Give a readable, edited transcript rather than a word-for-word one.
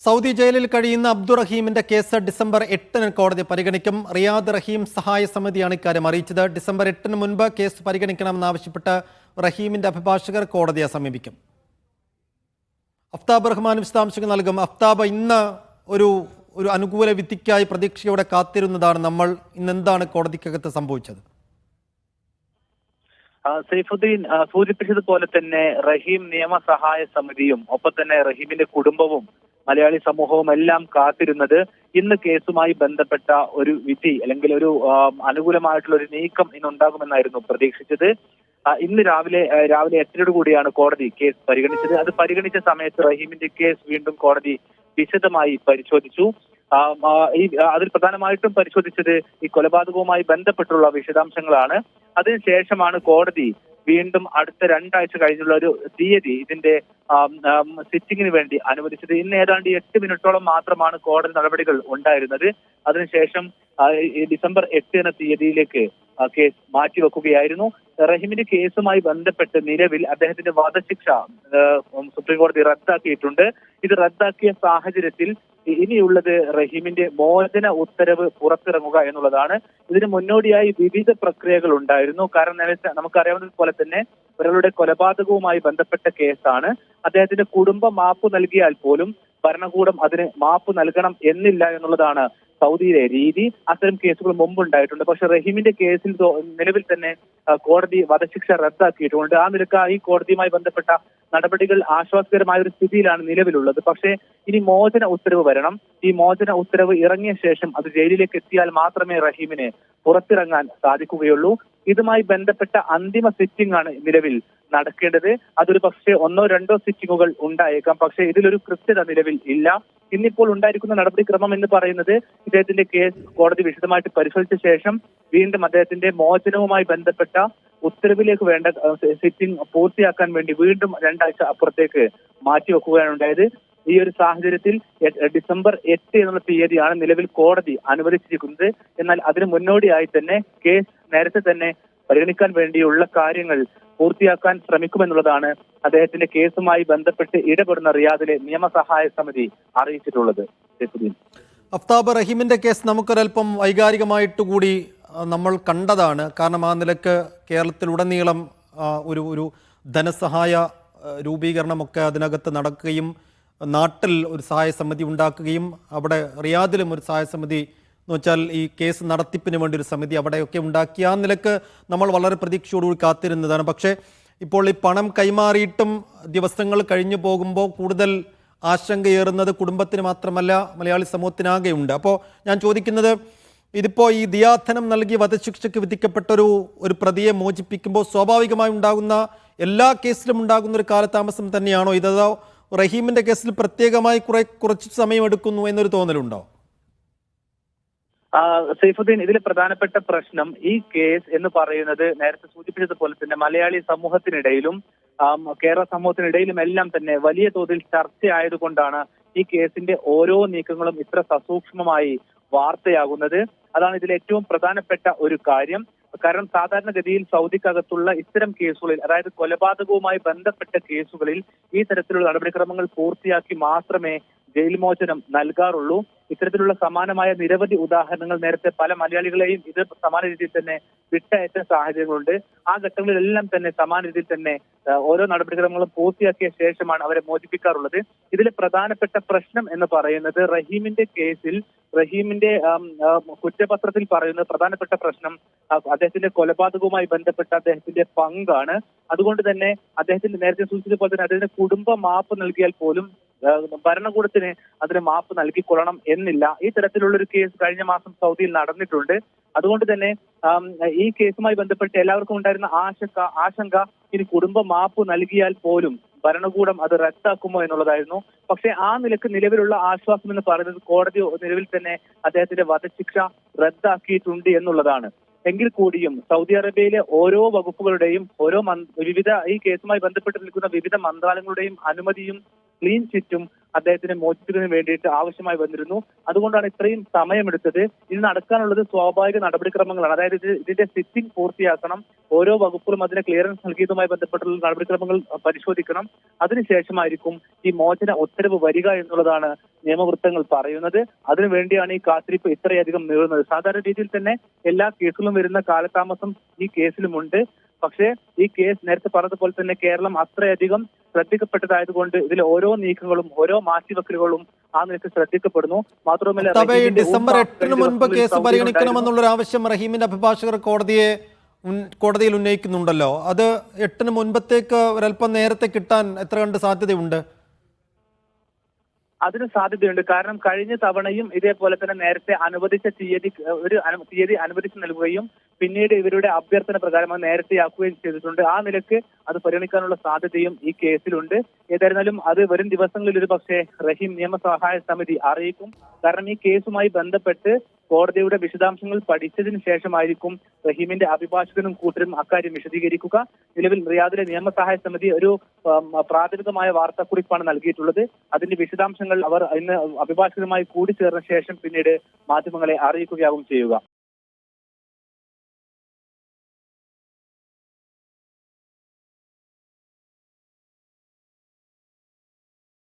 Saudi ജയിലിൽ കഴിയുന്ന അബ്ദുറഹീമിന്റെ case December 8-ന് കോടതി പരിഗണിക്കും. റിയാദ് റഹീം സഹായ സമിതിയാണ് ഇക്കാര്യം അറിയിച്ചത്. ഡിസംബർ 8-ന് മുൻപ് കേസ് പരിഗണിക്കണമെന്നാവശ്യപ്പെട്ട് റഹീമിന്റെ അഭിഭാഷകർ കോടതിയെ സമീപിക്കും. അഫ്താബ് റഹ്മാൻ വിശദാംശങ്ങൾ നൽകും. അഫ്താബ്, ഇന്ന് ഒരു അനുകൂല വിധിക്കായി പ്രതീക്ഷയോടെ കാത്തിരുന്നതാണ് നമ്മൾ. ഇന്നെന്താണ് കോടതിക്കകത്ത് സംഭവിച്ചത്? സൈഫുദ്ദീൻ സൂചിപ്പിച്ചതുപോലെ തന്നെ റഹീം നിയമസഹായ സമിതിയും ഒപ്പം തന്നെ റഹീമിന്റെ കുടുംബവും മലയാളി സമൂഹവും എല്ലാം കാത്തിരുന്നത് ഇന്ന് കേസുമായി ബന്ധപ്പെട്ട ഒരു വിധി അല്ലെങ്കിൽ ഒരു അനുകൂലമായിട്ടുള്ള ഒരു നീക്കം ഇന്നുണ്ടാകുമെന്നായിരുന്നു പ്രതീക്ഷിച്ചത്. ഇന്ന് രാവിലെ 8 കൂടിയാണ് കോടതി കേസ് പരിഗണിച്ചത്. അത് പരിഗണിച്ച സമയത്ത് റഹീമിന്റെ കേസ് വീണ്ടും കോടതി വിശദമായി പരിശോധിച്ചു. അതിൽ പ്രധാനമായിട്ടും പരിശോധിച്ചത് ഈ കൊലപാതകവുമായി ബന്ധപ്പെട്ടുള്ള വിശദാംശങ്ങളാണ്. അതിനുശേഷമാണ് കോടതി വീണ്ടും അടുത്ത 2 ആഴ്ച കഴിഞ്ഞുള്ള ഒരു തീയതി ഇതിന്റെ സിറ്റിംഗിന് വേണ്ടി അനുവദിച്ചത്. ഇന്ന് ഏതാണ്ട് 8 മിനിറ്റോളം മാത്രമാണ് കോടതി നടപടികൾ ഉണ്ടായിരുന്നത്. അതിനുശേഷം ഡിസംബർ 8 എന്ന തീയതിയിലേക്ക് കേസ് മാറ്റിവെക്കുകയായിരുന്നു. റഹീമിന്റെ കേസുമായി ബന്ധപ്പെട്ട് നിലവിൽ അദ്ദേഹത്തിന്റെ വധശിക്ഷ സുപ്രീം കോടതി റദ്ദാക്കിയിട്ടുണ്ട്. ഇത് റദ്ദാക്കിയ സാഹചര്യത്തിൽ ഇനിയുള്ളത് റഹീമിന്റെ മോചന ഉത്തരവ് പുറത്തിറങ്ങുക എന്നുള്ളതാണ്. ഇതിന് മുന്നോടിയായി വിവിധ പ്രക്രിയകൾ ഉണ്ടായിരുന്നു. കാരണം നേരത്തെ നമുക്കറിയാവുന്നതുപോലെ തന്നെ ഒരാളുടെ കൊലപാതകവുമായി ബന്ധപ്പെട്ട കേസാണ്. അദ്ദേഹത്തിന്റെ കുടുംബം മാപ്പ് നൽകിയാൽ പോലും ഭരണകൂടം അതിന് മാപ്പ് നൽകണം എന്നില്ല എന്നുള്ളതാണ് സൗദിയിലെ രീതി. അത്തരം കേസുകൾ മുമ്പുണ്ടായിട്ടുണ്ട്. പക്ഷെ റഹീമിന്റെ കേസിൽ നിലവിൽ തന്നെ കോടതി വധശിക്ഷ റദ്ദാക്കിയിട്ടുണ്ട്. ആ നിലക്ക് ഈ കോടതിയുമായി ബന്ധപ്പെട്ട നടപടികൾ ആശ്വാസകരമായ ഒരു സ്ഥിതിയിലാണ് നിലവിലുള്ളത്. പക്ഷേ ഇനി മോചന ഉത്തരവ് വരണം. ഈ മോചന ഉത്തരവ് ഇറങ്ങിയ ശേഷം അത് ജയിലിലേക്ക് എത്തിയാൽ മാത്രമേ റഹീമിന് പുറത്തിറങ്ങാൻ സാധിക്കുകയുള്ളൂ. ഇതുമായി ബന്ധപ്പെട്ട അന്തിമ സിറ്റിംഗ് ആണ് നിലവിൽ നടക്കേണ്ടത്. അതൊരു പക്ഷേ 1-2 സിറ്റിംഗുകൾ ഉണ്ടായേക്കാം. പക്ഷേ ഇതിലൊരു കൃത്യത നിലവിൽ ഇല്ല. ഇന്നിപ്പോൾ ഉണ്ടായിരിക്കുന്ന നടപടിക്രമം എന്ന് പറയുന്നത് ഇദ്ദേഹത്തിന്റെ കേസ് കോടതി വിശദമായിട്ട് പരിശോധിച്ച ശേഷം വീണ്ടും അദ്ദേഹത്തിന്റെ മോചനവുമായി ബന്ധപ്പെട്ട ഉത്തരവിലേക്ക് വേണ്ട സിറ്റിംഗ് പൂർത്തിയാക്കാൻ വേണ്ടി വീണ്ടും 2 ആഴ്ച അപ്പുറത്തേക്ക് മാറ്റിവെക്കുകയാണ് ഉണ്ടായത്. ഈ ഒരു സാഹചര്യത്തിൽ ഡിസംബർ 8 എന്നുള്ള തീയതിയാണ് നിലവിൽ കോടതി അനുവദിച്ചിരിക്കുന്നത്. എന്നാൽ അതിന് മുന്നോടിയായി തന്നെ കേസ് നേരത്തെ തന്നെ പരിഗണിക്കാൻ വേണ്ടിയുള്ള കാര്യങ്ങൾ പൂർത്തിയാക്കാൻ ശ്രമിക്കുമെന്നുള്ളതാണ് അദ്ദേഹത്തിന്റെ കേസുമായി ബന്ധപ്പെട്ട് ഇടപെടുന്ന റിയാദിലെ നിയമസഹായ സമിതി അറിയിച്ചിട്ടുള്ളത്. അഫ്താബ്, റഹീമിന്റെ കേസ് നമുക്കൊരൽപ്പം വൈകാരികമായിട്ടുകൂടി നമ്മൾ കണ്ടതാണ്. കാരണം ആ നിലക്ക് കേരളത്തിലുടനീളം ഒരു ധനസഹായ രൂപീകരണമൊക്കെ അതിനകത്ത് നടക്കുകയും നാട്ടിൽ ഒരു സഹായ സമിതി ഉണ്ടാക്കുകയും അവിടെ റിയാദിലും ഒരു സഹായ സമിതി എന്ന് വെച്ചാൽ ഈ കേസ് നടത്തിപ്പിന് വേണ്ടി ഒരു സമിതി അവിടെയൊക്കെ ഉണ്ടാക്കി. ആ നിലക്ക് നമ്മൾ വളരെ പ്രതീക്ഷയോടുകൂടി കാത്തിരുന്നതാണ്. പക്ഷേ ഇപ്പോൾ ഈ പണം കൈമാറിയിട്ടും ദിവസങ്ങൾ കഴിഞ്ഞു പോകുമ്പോൾ കൂടുതൽ ആശങ്കയേറുന്നത് കുടുംബത്തിന് മാത്രമല്ല മലയാളി സമൂഹത്തിനാകെ ഉണ്ട്. അപ്പോൾ ഞാൻ ചോദിക്കുന്നത്, ഇതിപ്പോൾ ഈ ദിയാധനം നൽകി വധശിക്ഷയ്ക്ക് വിധിക്കപ്പെട്ട ഒരു പ്രതിയെ മോചിപ്പിക്കുമ്പോൾ സ്വാഭാവികമായി ഉണ്ടാകുന്ന എല്ലാ കേസിലും ഉണ്ടാകുന്ന ഒരു കാലതാമസം തന്നെയാണോ ഇതോ റഹീമിന്റെ കേസിൽ പ്രത്യേകമായി കുറച്ച് സമയമെടുക്കുന്നു എന്നൊരു തോന്നലുണ്ടോ? സൈഫുദ്ദീൻ, ഇതിലെ പ്രധാനപ്പെട്ട പ്രശ്നം ഈ കേസ് എന്ന് പറയുന്നത് നേരത്തെ സൂചിപ്പിച്ചതുപോലെ തന്നെ മലയാളി സമൂഹത്തിനിടയിലും കേരള സമൂഹത്തിനിടയിലും എല്ലാം തന്നെ വലിയ തോതിൽ ചർച്ചയായതുകൊണ്ടാണ് ഈ കേസിന്റെ ഓരോ നീക്കങ്ങളും ഇത്ര സസൂക്ഷ്മമായി വാർത്തയാകുന്നത്. അതാണ് ഇതിൽ ഏറ്റവും പ്രധാനപ്പെട്ട ഒരു കാര്യം. കാരണം സാധാരണഗതിയിൽ സൗദിക്കകത്തുള്ള ഇത്തരം കേസുകളിൽ, അതായത് കൊലപാതകവുമായി ബന്ധപ്പെട്ട കേസുകളിൽ ഈ തരത്തിലുള്ള നടപടിക്രമങ്ങൾ പൂർത്തിയാക്കി മാത്രമേ ജയിൽ മോചനം നൽകാറുള്ളൂ. ഇത്തരത്തിലുള്ള സമാനമായ നിരവധി ഉദാഹരണങ്ങൾ നേരത്തെ പല മലയാളികളെയും ഇത് സമാന രീതിയിൽ തന്നെ വിട്ടയച്ച സാഹചര്യങ്ങളുണ്ട്. ആ ഘട്ടങ്ങളിലെല്ലാം തന്നെ സമാന രീതിയിൽ തന്നെ ഓരോ നടപടിക്രമങ്ങളും പൂർത്തിയാക്കിയ ശേഷമാണ് അവരെ മോചിപ്പിക്കാറുള്ളത്. ഇതിലെ പ്രധാനപ്പെട്ട പ്രശ്നം എന്ന് പറയുന്നത് റഹീമിന്റെ കേസിൽ റഹീമിന്റെ കുറ്റപത്രത്തിൽ പറയുന്ന പ്രധാനപ്പെട്ട പ്രശ്നം അദ്ദേഹത്തിന്റെ കൊലപാതകവുമായി ബന്ധപ്പെട്ട അദ്ദേഹത്തിന്റെ പങ്കാണ്. അതുകൊണ്ട് തന്നെ അദ്ദേഹത്തിന്റെ നേരത്തെ സൂചിപ്പിച്ചതുപോലെ തന്നെ അദ്ദേഹത്തിന്റെ കുടുംബം മാപ്പ് നൽകിയാൽ പോലും ഭരണകൂടത്തിന് അതിന് മാപ്പ് നൽകിക്കൊള്ളണം എന്നില്ല. ഈ തരത്തിലുള്ളൊരു കേസ് കഴിഞ്ഞ മാസം സൗദിയിൽ നടന്നിട്ടുണ്ട്. അതുകൊണ്ട് തന്നെ ഈ കേസുമായി ബന്ധപ്പെട്ട് എല്ലാവർക്കും ഉണ്ടായിരുന്ന ആശങ്ക ഇനി കുടുംബം മാപ്പ് നൽകിയാൽ പോലും ഭരണകൂടം അത് റദ്ദാക്കുമോ എന്നുള്ളതായിരുന്നു. പക്ഷേ ആ നിലക്ക് നിലവിലുള്ള ആശ്വാസം എന്ന് പറയുന്നത് കോടതി നിലവിൽ തന്നെ അദ്ദേഹത്തിന്റെ വധശിക്ഷ റദ്ദാക്കിയിട്ടുണ്ട് എന്നുള്ളതാണ്. എങ്കിൽ കൂടിയും സൗദി അറേബ്യയിലെ ഓരോ വകുപ്പുകളുടെയും വിവിധ ഈ കേസുമായി ബന്ധപ്പെട്ട് നിൽക്കുന്ന വിവിധ മന്ത്രാലയങ്ങളുടെയും അനുമതിയും ക്ലീൻ ചിറ്റും അദ്ദേഹത്തിനെ മോചിപ്പിക്കുന്നതിന് വേണ്ടിയിട്ട് ആവശ്യമായി വന്നിരുന്നു. അതുകൊണ്ടാണ് ഇത്രയും സമയമെടുത്തത്. ഇനി നടക്കാനുള്ളത് സ്വാഭാവിക നടപടിക്രമങ്ങളാണ്. അതായത് ഇതിന്റെ സിറ്റിംഗ് പൂർത്തിയാക്കണം, ഓരോ വകുപ്പുകളും അതിന്റെ ക്ലിയറൻസ് നൽകിയതുമായി ബന്ധപ്പെട്ടുള്ള നടപടിക്രമങ്ങൾ പരിശോധിക്കണം. അതിനുശേഷമായിരിക്കും ഈ മോചന ഉത്തരവ് വരിക എന്നുള്ളതാണ് നിയമവൃത്തങ്ങൾ പറയുന്നത്. അതിനുവേണ്ടിയാണ് ഈ കാത്തിരിപ്പ് ഇത്രയധികം നീളുന്നത്. സാധാരണ രീതിയിൽ തന്നെ എല്ലാ കേസുകളും വരുന്ന കാലതാമസം ഈ കേസിലുമുണ്ട്. പക്ഷേ ഈ കേസ് നേരത്തെ പറഞ്ഞതുപോലെ തന്നെ കേരളം അത്രയധികം ശ്രദ്ധിക്കപ്പെട്ടതായതുകൊണ്ട് ഇതിലെ ഓരോ നീക്കങ്ങളും ഓരോ മാറ്റിവെക്കലുകളും ആ നിലയ്ക്ക് ശ്രദ്ധിക്കപ്പെടുന്നു. മാത്രമല്ല ഡിസംബർ 8-ന് മുൻപ് കേസ് പരിഗണിക്കണമെന്നുള്ളൊരു ആവശ്യം റഹീമിന്റെ അഭിഭാഷകർ കോടതിയിൽ ഉന്നയിക്കുന്നുണ്ടല്ലോ. അത് 8-ന് മുൻപത്തേക്ക് ഒരല്പം നേരത്തെ കിട്ടാൻ എത്ര കണ്ട് സാധ്യതയുണ്ട്? അതിന് സാധ്യതയുണ്ട്. കാരണം കഴിഞ്ഞ തവണയും ഇതേപോലെ തന്നെ നേരത്തെ അനുവദിച്ച തീയതി അനുവദിച്ച് നൽകുകയും പിന്നീട് ഇവരുടെ അഭ്യർത്ഥന പ്രകാരം അത് നേരത്തെയാക്കുകയും ചെയ്തിട്ടുണ്ട്. ആ നിലക്ക് അത് പരിഗണിക്കാനുള്ള സാധ്യതയും ഈ കേസിലുണ്ട്. ഏതായിരുന്നാലും അത് വരും ദിവസങ്ങളിൽ ഒരു പക്ഷേ റഹീം നിയമസഹായ സമിതി അറിയിക്കും. കാരണം ഈ കേസുമായി ബന്ധപ്പെട്ട് കോടതിയുടെ വിശദാംശങ്ങൾ പഠിച്ചതിന് ശേഷമായിരിക്കും റഹീമിന്റെ അഭിഭാഷകനും കൂട്ടരും അക്കാര്യം വിശദീകരിക്കുക. നിലവിൽ റിയാദിലെ നിയമസഹായ സമിതി ഒരു പ്രാഥമികമായ വാർത്താക്കുറിപ്പാണ് നൽകിയിട്ടുള്ളത്. അതിന്റെ വിശദാംശങ്ങൾ അവർ ഇന്ന് അഭിഭാഷകരുമായി കൂടിച്ചേർന്ന ശേഷം പിന്നീട് മാധ്യമങ്ങളെ അറിയിക്കുകയാവും ചെയ്യുക.